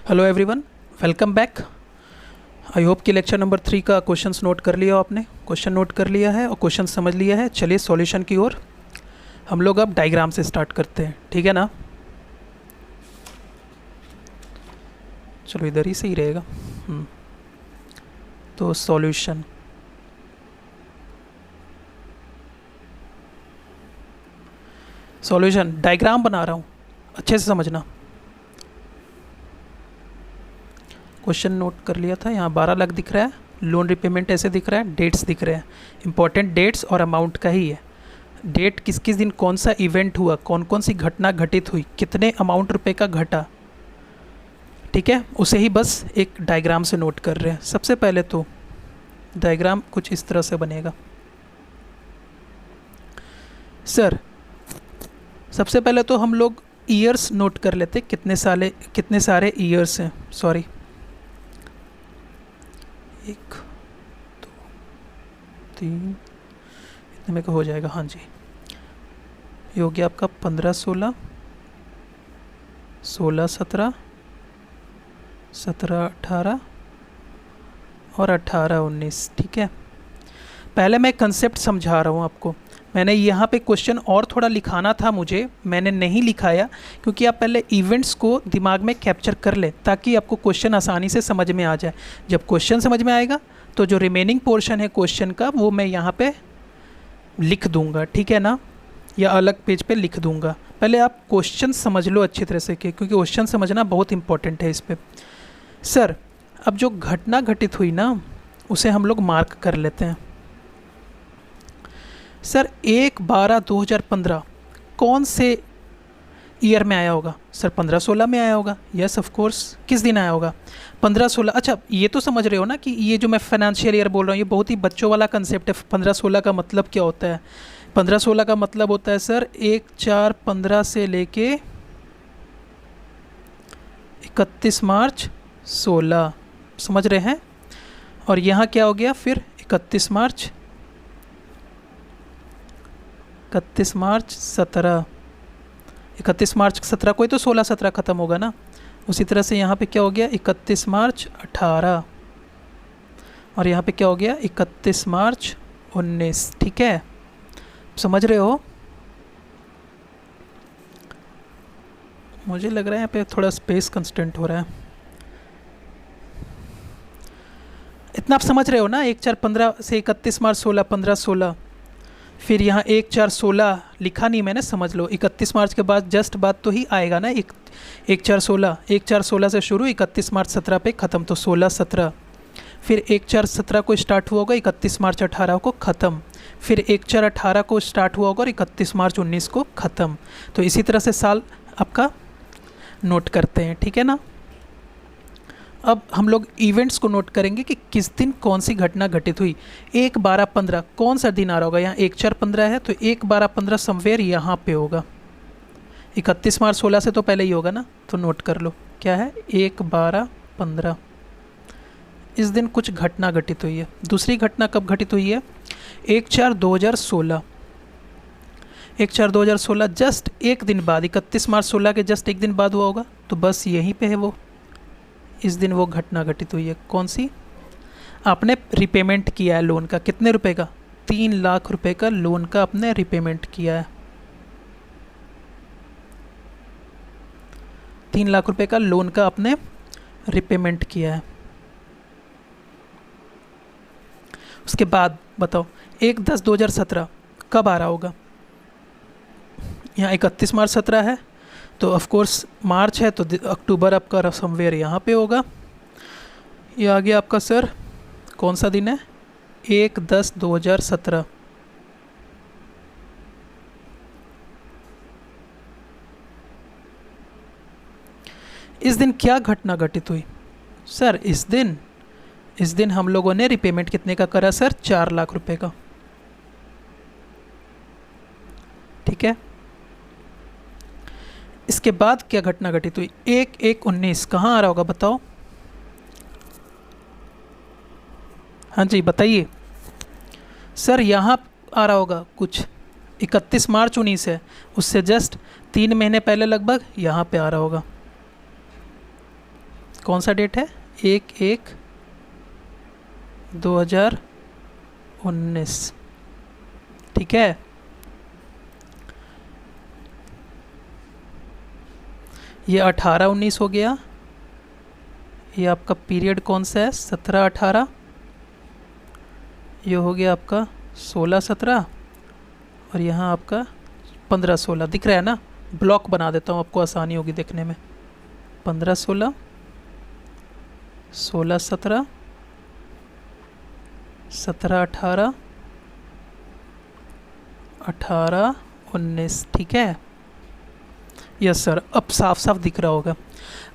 Hello everyone, welcome back. I hope कि lecture number 3 का questions note कर लिया हो आपने। क्वेश्चन नोट कर लिया है और क्वेश्चन समझ लिया है। चलिए सॉल्यूशन की ओर हम लोग अब डायग्राम से स्टार्ट करते हैं, ठीक है ना। चलो इधर ही सही रहेगा। तो सॉल्यूशन, डायग्राम बना रहा हूँ, अच्छे से समझना। क्वेश्चन नोट कर लिया था। यहाँ 12 लाख दिख रहा है, लोन रिपेमेंट ऐसे दिख रहा है, डेट्स दिख रहे हैं। इंपॉर्टेंट डेट्स और अमाउंट का ही है। डेट किस किस दिन कौन सा इवेंट हुआ, कौन कौन सी घटना घटित हुई, कितने अमाउंट रुपए का घटा, ठीक है, उसे ही बस एक डायग्राम से नोट कर रहे हैं। सबसे पहले तो डायग्राम कुछ इस तरह से बनेगा। सर सबसे पहले तो हम लोग ईयर्स नोट कर लेते, कितने सारे ईयर्स हैं। सॉरी, 1 2 3 इतने में का हो जाएगा। हाँ जी, ये हो गया आपका 15 16 16 17 17 18 और 18 19, ठीक है। पहले मैं कंसेप्ट समझा रहा हूँ आपको। मैंने यहाँ पे क्वेश्चन और थोड़ा लिखाना था मुझे, मैंने नहीं लिखाया क्योंकि आप पहले इवेंट्स को दिमाग में कैप्चर कर ले ताकि आपको क्वेश्चन आसानी से समझ में आ जाए। जब क्वेश्चन समझ में आएगा तो जो रिमेनिंग पोर्शन है क्वेश्चन का वो मैं यहाँ पे लिख दूँगा, ठीक है ना, या अलग पेज पे लिख दूँगा। पहले आप क्वेश्चन समझ लो अच्छी तरह से क्योंकि क्वेश्चन समझना बहुत इंपॉर्टेंट है इस पर। सर अब जो घटना घटित हुई ना उसे हम लोग मार्क कर लेते हैं। सर 1/12/2015 कौन से ईयर में आया होगा? सर 15-16 में आया होगा। Yes of course. किस दिन आया होगा? 15-16। अच्छा ये तो समझ रहे हो ना कि ये जो मैं फाइनेंशियल ईयर बोल रहा हूँ ये बहुत ही बच्चों वाला कंसेप्ट है। 15-16 का मतलब क्या होता है? 15-16 का मतलब होता है सर 1/4/15 से लेके 31 मार्च 16, समझ रहे हैं। और यहाँ क्या हो गया फिर 31 मार्च 17, 31 मार्च 17 कोई तो 16-17 ख़त्म होगा ना। उसी तरह से यहाँ पे क्या हो गया 31 मार्च 18 और यहाँ पे क्या हो गया 31 मार्च 19, ठीक है, समझ रहे हो। मुझे लग रहा है यहाँ पे थोड़ा स्पेस कंस्टेंट हो रहा है। इतना आप समझ रहे हो ना। 1/4/15 से 31 मार्च 16, 15-16, फिर यहाँ 1/4/16 लिखा नहीं मैंने, समझ लो। 31 मार्च के बाद जस्ट बाद तो ही आएगा ना 1/4/16 से शुरू, 31 मार्च 17 पे ख़त्म, तो 16-17। फिर 1/4/17 को स्टार्ट हुआ होगा, 31 मार्च 18 को ख़त्म। फिर 1/4/18 को स्टार्ट हुआ होगा और 31 मार्च 19 को ख़त्म। तो इसी तरह से साल आपका नोट करते हैं, ठीक है ना। अब हम लोग इवेंट्स को नोट करेंगे कि किस दिन कौन सी घटना घटित हुई। 1/12/15 कौन सा दिन आ रहा होगा? यहाँ 1/4/15 है तो 1/12/15 समवेयर यहाँ पे होगा। 31 मार्च 16 से तो पहले ही होगा ना, तो नोट कर लो क्या है 1/12/15। इस दिन कुछ घटना घटित हुई है। दूसरी घटना कब घटित हुई है? 1/4/2016। 1/4/2016 जस्ट एक दिन बाद, 31 मार्च 16 के जस्ट एक दिन बाद हुआ होगा, तो बस यहीं पे है वो। इस दिन वो घटना घटित हुई है। कौन सी? आपने रिपेमेंट किया है लोन का। कितने रुपए का? 3 लाख रुपए का लोन का आपने रिपेमेंट किया है। 3 लाख रुपए का लोन का आपने रिपेमेंट किया है। उसके बाद बताओ 1/10/2017 कब आ रहा होगा? यहाँ 31 मार्च 17 है तो ऑफ कोर्स मार्च है तो अक्टूबर आपका समवेयर यहाँ पे होगा। ये आ गया आपका सर कौन सा दिन है? 1/10/2017। इस दिन क्या घटना घटित हुई? सर इस दिन हम लोगों ने रिपेमेंट कितने का करा सर? 4 लाख रुपए का, ठीक है। इसके बाद क्या घटना घटित हुई? 1/1/19 कहाँ आ रहा होगा बताओ? हाँ जी बताइए सर। यहाँ आ रहा होगा कुछ, 31 मार्च 19 है, उससे जस्ट 3 महीने पहले लगभग यहाँ पे आ रहा होगा। कौन सा डेट है? 1/1/2019। ठीक है, ये 18-19 हो गया। ये आपका पीरियड कौन सा है? 17-18। ये हो गया आपका 16-17 और यहाँ आपका 15-16 दिख रहा है ना। ब्लॉक बना देता हूँ, आपको आसानी होगी देखने में। 15-16, 16-17, 17-18, 18-19। ठीक है, यस सर, अब साफ साफ दिख रहा होगा।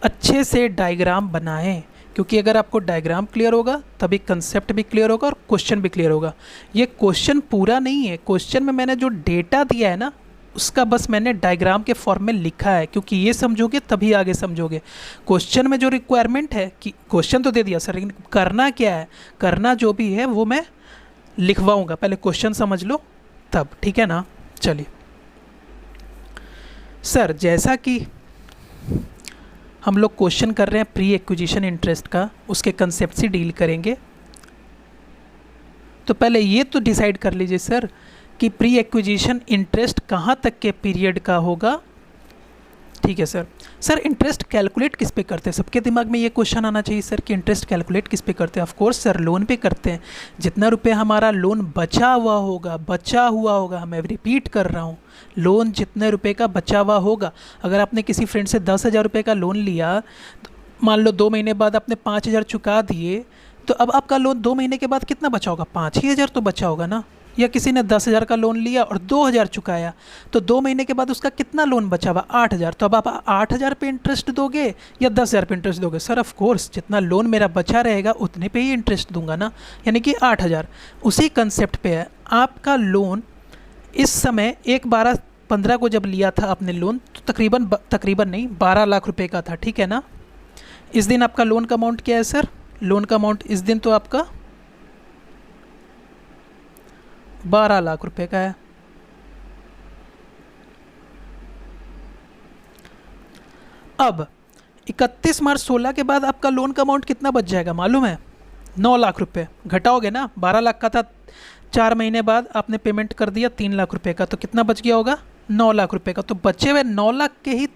अच्छे से डायग्राम बनाएं, क्योंकि अगर आपको डायग्राम क्लियर होगा तभी कंसेप्ट भी क्लियर होगा और क्वेश्चन भी क्लियर होगा। ये क्वेश्चन पूरा नहीं है, क्वेश्चन में मैंने जो डेटा दिया है ना उसका बस मैंने डायग्राम के फॉर्म में लिखा है, क्योंकि ये समझोगे तभी आगे समझोगे। क्वेश्चन में जो रिक्वायरमेंट है कि क्वेश्चन तो दे दिया सर, लेकिन करना क्या है, करना जो भी है वो मैं लिखवाऊँगा। पहले क्वेश्चन समझ लो तब, ठीक है ना। चलिए सर, जैसा कि हम लोग क्वेश्चन कर रहे हैं प्री एक्विजिशन इंटरेस्ट का, उसके कंसेप्ट से डील करेंगे। तो पहले ये तो डिसाइड कर लीजिए सर कि प्री एक्विजिशन इंटरेस्ट कहाँ तक के पीरियड का होगा। ठीक है सर। सर इंटरेस्ट कैलकुलेट किस पे करते हैं? सबके दिमाग में ये क्वेश्चन आना चाहिए सर कि इंटरेस्ट कैलकुलेट किस पे करते हैं। ऑफ कोर्स सर, लोन पे करते हैं। जितना रुपये हमारा लोन बचा हुआ होगा, मैं रिपीट कर रहा हूँ, लोन जितने रुपए का बचा हुआ होगा। अगर आपने किसी फ्रेंड से 10,000 रुपये का लोन लिया, तो मान लो 2 महीने बाद आपने 5,000 चुका दिए, तो अब आपका लोन 2 महीने के बाद कितना बचा होगा? 5,000 तो बचा होगा ना। या किसी ने 10,000 का लोन लिया और 2,000 चुकाया, तो 2 महीने के बाद उसका कितना लोन बचा हुआ? 8,000। तो अब आप 8,000 पे इंटरेस्ट दोगे या 10,000 पे इंटरेस्ट दोगे? सर ऑफ कोर्स जितना लोन मेरा बचा रहेगा उतने पे ही इंटरेस्ट दूंगा ना, यानी कि 8,000। उसी कंसेप्ट पे है आपका लोन। इस समय 1/12/15 को जब लिया था आपने लोन, तो तकरीबन नहीं 12 लाख रुपए का था, ठीक है ना। इस दिन आपका लोन का अमाउंट क्या है सर? लोन का अमाउंट इस दिन तो आपका 12 लाख रुपए का है। अब 31 मार्च 16 के बाद आपका लोन का अमाउंट कितना बच जाएगा मालूम है? 9 लाख रुपए। घटाओगे ना, 12 लाख का था, 4 महीने बाद आपने पेमेंट कर दिया 3 लाख रुपए का, तो कितना बच गया होगा? 9 लाख रुपए का। तो बचे हुए 9 लाख के ही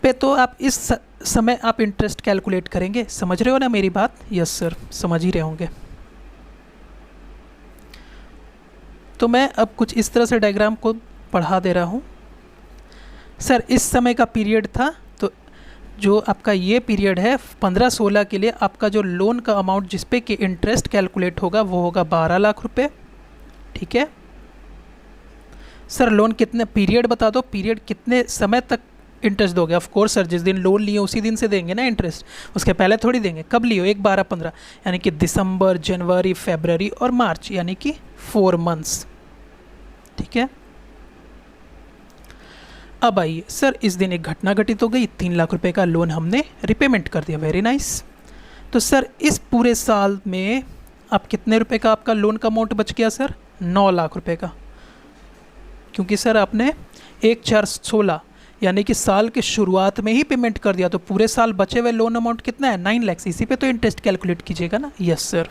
पे तो आप इस समय आप इंटरेस्ट कैलकुलेट करेंगे। समझ रहे हो ना मेरी बात? यस सर, समझ ही रहे होंगे। तो मैं अब कुछ इस तरह से डायग्राम को पढ़ा दे रहा हूँ। सर इस समय का पीरियड था, तो जो आपका ये पीरियड है 15-16 के लिए आपका जो लोन का अमाउंट जिस पे कि इंटरेस्ट कैलकुलेट होगा वो होगा 12 लाख रुपए। ठीक है सर। लोन कितने पीरियड बता दो, पीरियड कितने समय तक इंटरेस्ट दोगे? ऑफ कोर्स सर, जिस दिन लोन लिए उसी दिन से देंगे ना इंटरेस्ट, उसके पहले थोड़ी देंगे। कब लियो? 1/12/15, यानी कि दिसंबर, जनवरी, फरवरी और मार्च, यानी कि 4 मंथ्स। ठीक है। अब आइए सर, इस दिन एक घटना घटित हो गई, 3 लाख रुपए का लोन हमने रिपेमेंट कर दिया। Very nice. तो सर इस पूरे साल में आप कितने रुपए का आपका लोन का अमाउंट बच गया सर? 9 लाख रुपए का, क्योंकि सर आपने 1/4/16 यानी कि साल के शुरुआत में ही पेमेंट कर दिया, तो पूरे साल बचे हुए लोन अमाउंट कितना है? 9 लाख। इसी पे तो इंटरेस्ट कैलकुलेट कीजिएगा ना। Yes sir.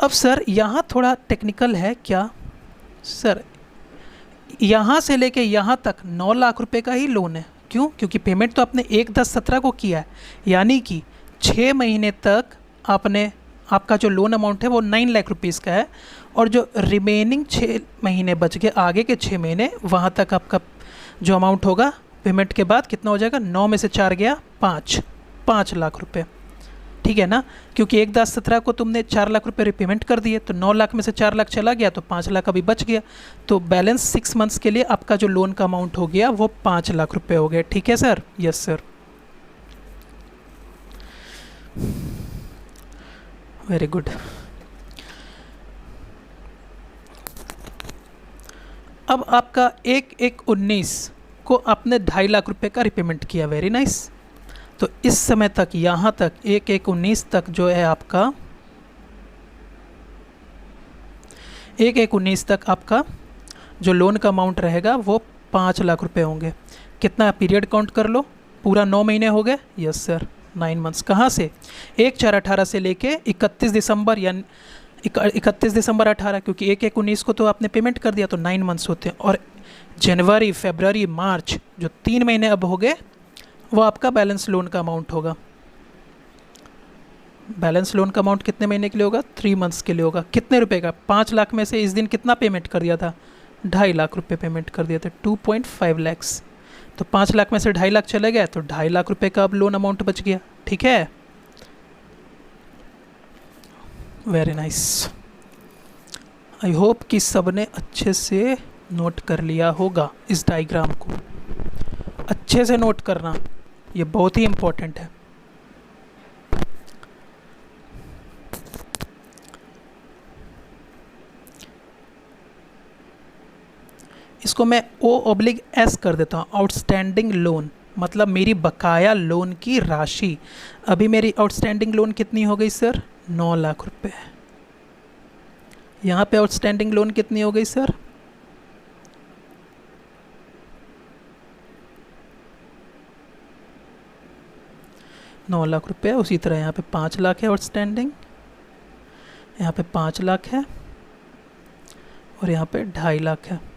अब सर यहाँ थोड़ा टेक्निकल है क्या सर? यहाँ से लेके यहाँ तक 9 लाख रुपए का ही लोन है। क्यों? क्योंकि पेमेंट तो आपने 1/10/17 को किया है, यानी कि 6 महीने तक आपका जो लोन अमाउंट है वो 9 लाख रुपीज़ का है, और जो रिमेनिंग 6 महीने बच गए, आगे के 6 महीने, वहाँ तक आपका जो अमाउंट होगा पेमेंट के बाद कितना हो जाएगा? 9 में से 4 गया 5 लाख रुपए। ठीक है ना, क्योंकि 1/10/17 को तुमने 4 लाख रुपए रिपेमेंट कर दिए, तो 9 लाख में से 4 लाख चला गया, तो 5 लाख अभी बच गया। तो बैलेंस 6 मंथ्स के लिए आपका जो लोन का अमाउंट हो गया वो 5 लाख रुपए हो गए। ठीक है sir? Yes sir. Very good. अब आपका 1/1/19 को आपने 2.5 लाख रुपए का रिपेमेंट किया। Very nice. तो इस समय तक, यहाँ तक 1/1/19 तक जो है आपका 1/1/19 तक आपका जो लोन का अमाउंट रहेगा वो 5 लाख रुपए होंगे। कितना पीरियड काउंट कर लो? पूरा 9 महीने हो गए। Yes sir, 9 months. कहाँ से? 1/4/18 से लेके 31 दिसंबर, या 31 दिसंबर 18, क्योंकि 1/1/19 को तो आपने पेमेंट कर दिया, तो 9 मंथ्स होते हैं। और जनवरी, फरवरी, मार्च, जो 3 महीने अब हो गए, वो आपका बैलेंस लोन का अमाउंट होगा। बैलेंस लोन का अमाउंट कितने महीने के लिए होगा? 3 मंथ्स के लिए होगा। कितने रुपए का? 5 लाख में से इस दिन कितना पेमेंट कर दिया था? 2.5 लाख रुपए पेमेंट कर दिया था, 2.5 लैक्स। तो 5 लाख में से 2.5 लाख चले गए, तो 2.5 लाख रुपए का अब लोन अमाउंट बच गया। ठीक है, वेरी नाइस। आई होप कि सबने अच्छे से नोट कर लिया होगा इस डायग्राम को। अच्छे से नोट करना, ये बहुत ही इम्पोर्टेंट है। इसको मैं O/S कर देता हूँ, आउटस्टैंडिंग लोन, मतलब मेरी बकाया लोन की राशि। अभी मेरी आउटस्टैंडिंग लोन कितनी हो गई सर? 9 लाख रुपए। यहाँ पे आउटस्टैंडिंग लोन कितनी हो गई सर? 9 लाख रुपए। उसी तरह यहाँ पे 5 लाख है आउटस्टैंडिंग, यहाँ पे 5 लाख है, और यहाँ पे 2.5 लाख है।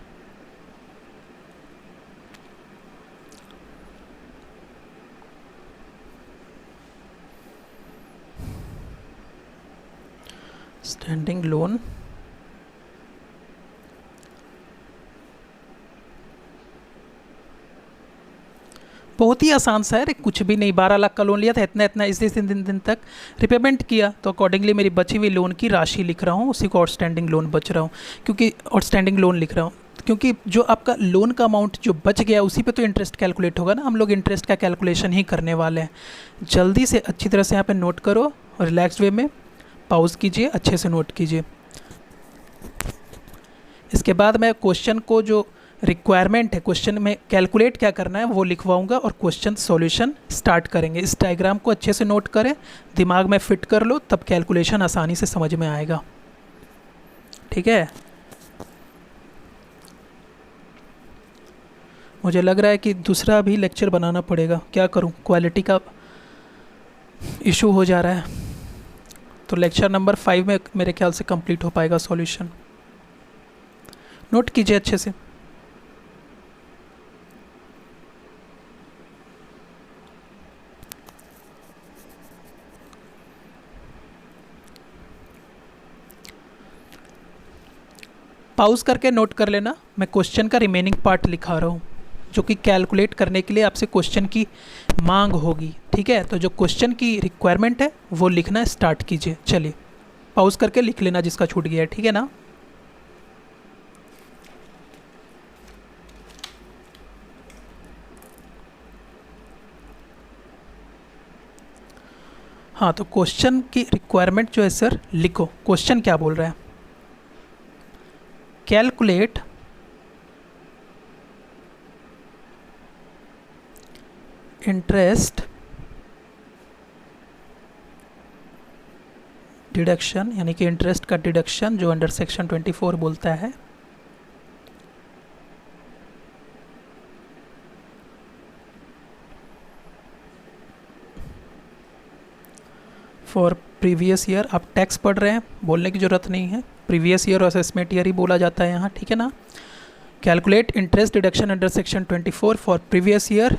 स्टैंडिंग लोन बहुत ही आसान सा है, कुछ भी नहीं। 12 लाख का लोन लिया था, इतना इतना इस दिन तक रिपेमेंट किया, तो अकॉर्डिंगली मेरी बची हुई लोन की राशि लिख रहा हूँ, उसी को आउटस्टैंडिंग लोन बच रहा हूँ, क्योंकि आउटस्टैंडिंग लोन लिख रहा हूँ, क्योंकि जो आपका लोन का अमाउंट जो बच गया उसी पे तो इंटरेस्ट कैलकुलेट होगा ना। हम लोग इंटरेस्ट का कैलकुलेशन ही करने वाले हैं। जल्दी से अच्छी तरह से यहाँ पे नोट करो, और रिलैक्स वे में पॉज कीजिए, अच्छे से नोट कीजिए। इसके बाद मैं क्वेश्चन को जो रिक्वायरमेंट है, क्वेश्चन में कैलकुलेट क्या करना है वो लिखवाऊंगा, और क्वेश्चन सॉल्यूशन स्टार्ट करेंगे। इस डायग्राम को अच्छे से नोट करें, दिमाग में फिट कर लो, तब कैलकुलेशन आसानी से समझ में आएगा। ठीक है, मुझे लग रहा है कि दूसरा भी लेक्चर बनाना पड़ेगा, क्या करूं, क्वालिटी का इशू हो जा रहा है। तो लेक्चर नंबर 5 में मेरे ख्याल से कंप्लीट हो पाएगा सॉल्यूशन। नोट कीजिए अच्छे से। पॉज करके नोट कर लेना, मैं क्वेश्चन का रिमेनिंग पार्ट लिखा रहा हूँ, जो कि कैलकुलेट करने के लिए आपसे क्वेश्चन की मांग होगी। ठीक है, तो जो क्वेश्चन की रिक्वायरमेंट है वो लिखना स्टार्ट कीजिए। चलिए, पॉज करके लिख लेना जिसका छूट गया है, ठीक है ना। हाँ, तो क्वेश्चन की रिक्वायरमेंट जो है सर, लिखो क्वेश्चन क्या बोल रहा है। कैलकुलेट इंटरेस्ट डिडक्शन, यानी कि इंटरेस्ट का डिडक्शन जो अंडर सेक्शन 24 बोलता है, फॉर प्रीवियस ईयर। आप टैक्स पढ़ रहे हैं, बोलने की ज़रूरत नहीं है, प्रीवियस ईयर और असेसमेंट ईयर ही बोला जाता है यहाँ, ठीक है ना। Calculate interest deduction under section 24 for previous year,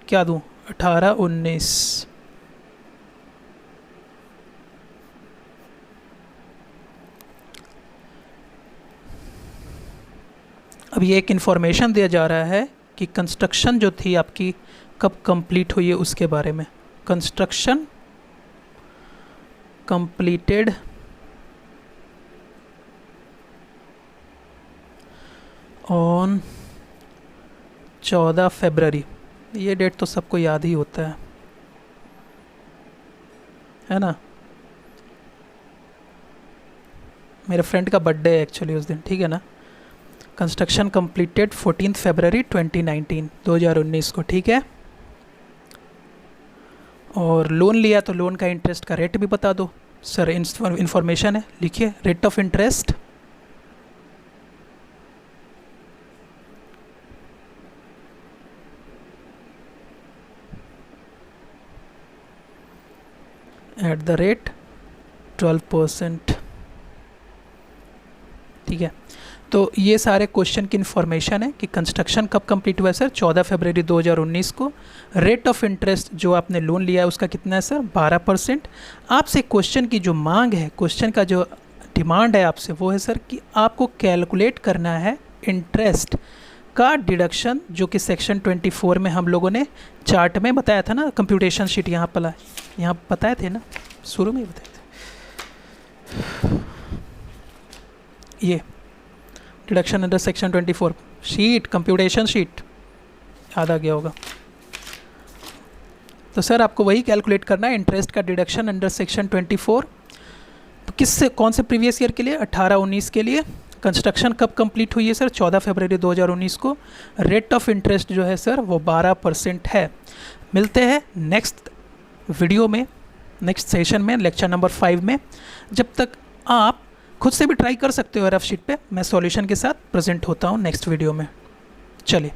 क्या दूँ, 18-19। अब ये एक इन्फॉर्मेशन दिया जा रहा है कि कंस्ट्रक्शन जो थी आपकी कब कंप्लीट हुई है उसके बारे में। कंस्ट्रक्शन कंप्लीटेड ऑन 14 फरवरी। ये डेट तो सबको याद ही होता है ना। मेरे फ्रेंड का बर्थडे है एक्चुअली उस दिन, ठीक है ना। कंस्ट्रक्शन कंप्लीटेड 14 फरवरी 2019, 2019 को, ठीक है। और लोन लिया तो लोन का इंटरेस्ट का रेट भी बता दो सर, इन्फॉर्मेशन है, लिखिए रेट ऑफ इंटरेस्ट 12%। ठीक है, तो ये सारे क्वेश्चन की इन्फॉर्मेशन है कि कंस्ट्रक्शन कब कंप्लीट हुआ है सर, 14 फरवरी 2019 को। रेट ऑफ इंटरेस्ट जो आपने लोन लिया है उसका कितना है सर, 12%। आपसे क्वेश्चन की जो मांग है, क्वेश्चन का जो डिमांड है आपसे, वो है सर कि आपको कैलकुलेट करना है इंटरेस्ट का डिडक्शन, जो कि सेक्शन 24 में हम लोगों ने चार्ट में बताया था ना, कंप्यूटेशन शीट यहाँ पर यहाँ बताए थे ना, शुरू में ही बताए थे। ये deduction under section 24 sheet, computation sheet याद आ गया होगा। तो सर आपको वही कैलकुलेट करना है, इंटरेस्ट का डिडक्शन अंडर सेक्शन 24। तो किससे, कौन से प्रीवियस ईयर के लिए, 18-19 के लिए। कंस्ट्रक्शन कब कंप्लीट हुई है सर, 14 फरवरी 2019 को। रेट ऑफ इंटरेस्ट जो है सर वो 12% है। मिलते हैं नेक्स्ट वीडियो में, नेक्स्ट सेशन में, लेक्चर नंबर 5 में। जब तक आप खुद से भी ट्राई कर सकते हो रफ शीट पे, मैं सॉल्यूशन के साथ प्रेजेंट होता हूँ नेक्स्ट वीडियो में। चलिए।